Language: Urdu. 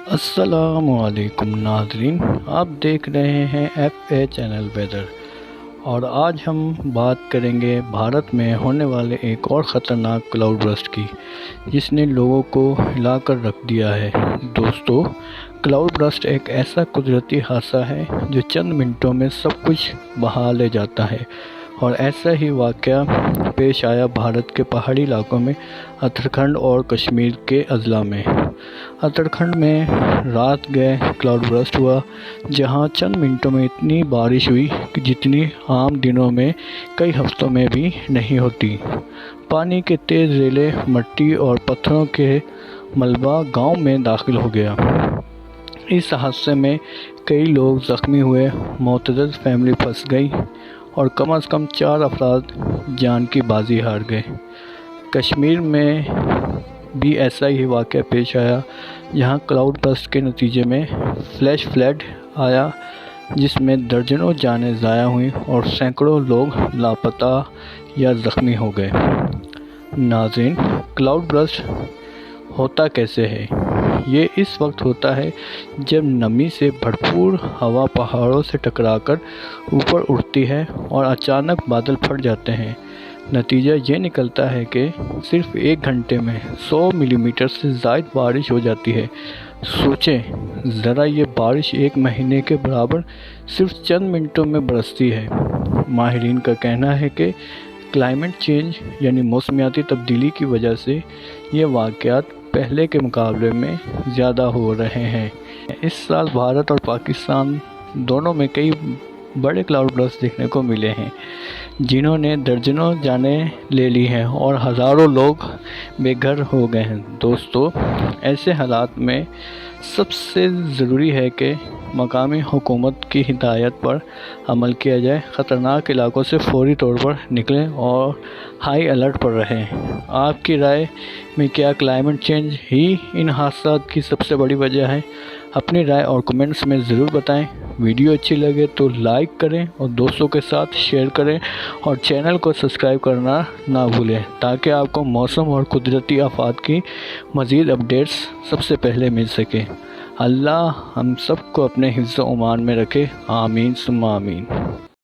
السلام علیکم ناظرین، آپ دیکھ رہے ہیں ایف اے چینل ویدر، اور آج ہم بات کریں گے بھارت میں ہونے والے ایک اور خطرناک کلاؤڈ برسٹ کی، جس نے لوگوں کو ہلا کر رکھ دیا ہے۔ دوستو، کلاؤڈ برسٹ ایک ایسا قدرتی حادثہ ہے جو چند منٹوں میں سب کچھ بہا لے جاتا ہے، اور ایسا ہی واقعہ پیش آیا بھارت کے پہاڑی علاقوں میں، اتراکھنڈ اور کشمیر کے اضلاع میں۔ اتراکھنڈ میں رات گئے کلاؤڈ برسٹ ہوا، جہاں چند منٹوں میں اتنی بارش ہوئی کہ جتنی عام دنوں میں کئی ہفتوں میں بھی نہیں ہوتی۔ پانی کے تیز ریلے، مٹی اور پتھروں کے ملبہ گاؤں میں داخل ہو گیا۔ اس حادثے میں کئی لوگ زخمی ہوئے، متعدد فیملی پھنس گئی، اور کم از کم 4 افراد جان کی بازی ہار گئے۔ کشمیر میں بھی ایسا ہی واقعہ پیش آیا، جہاں کلاؤڈ برسٹ کے نتیجے میں فلیش فلڈ آیا، جس میں درجنوں جانیں ضائع ہوئیں اور سینکڑوں لوگ لاپتہ یا زخمی ہو گئے۔ ناظرین، کلاؤڈ برسٹ ہوتا کیسے ہے؟ یہ اس وقت ہوتا ہے جب نمی سے بھرپور ہوا پہاڑوں سے ٹکرا کر اوپر اٹھتی ہے اور اچانک بادل پھٹ جاتے ہیں۔ نتیجہ یہ نکلتا ہے کہ صرف 1 گھنٹے میں 100 ملی میٹر سے زائد بارش ہو جاتی ہے۔ سوچیں ذرا، یہ بارش 1 مہینے کے برابر صرف چند منٹوں میں برستی ہے۔ ماہرین کا کہنا ہے کہ کلائمیٹ چینج یعنی موسمیاتی تبدیلی کی وجہ سے یہ واقعات پہلے کے مقابلے میں زیادہ ہو رہے ہیں۔ اس سال بھارت اور پاکستان دونوں میں کئی بڑے کلاؤڈ برسٹ دیکھنے کو ملے ہیں، جنہوں نے درجنوں جانیں لے لی ہیں اور ہزاروں لوگ بے گھر ہو گئے ہیں۔ دوستو، ایسے حالات میں سب سے ضروری ہے کہ مقامی حکومت کی ہدایت پر عمل کیا جائے، خطرناک علاقوں سے فوری طور پر نکلیں اور ہائی الرٹ پر رہیں۔ آپ کی رائے میں کیا کلائمیٹ چینج ہی ان حادثات کی سب سے بڑی وجہ ہے؟ اپنی رائے اور کمنٹس میں ضرور بتائیں۔ ویڈیو اچھی لگے تو لائک کریں اور دوستوں کے ساتھ شیئر کریں، اور چینل کو سبسکرائب کرنا نہ بھولیں تاکہ آپ کو موسم اور قدرتی آفات کی مزید اپڈیٹس سب سے پہلے مل سکیں۔ اللہ ہم سب کو اپنے حفظ و امان میں رکھے، آمین ثم آمین۔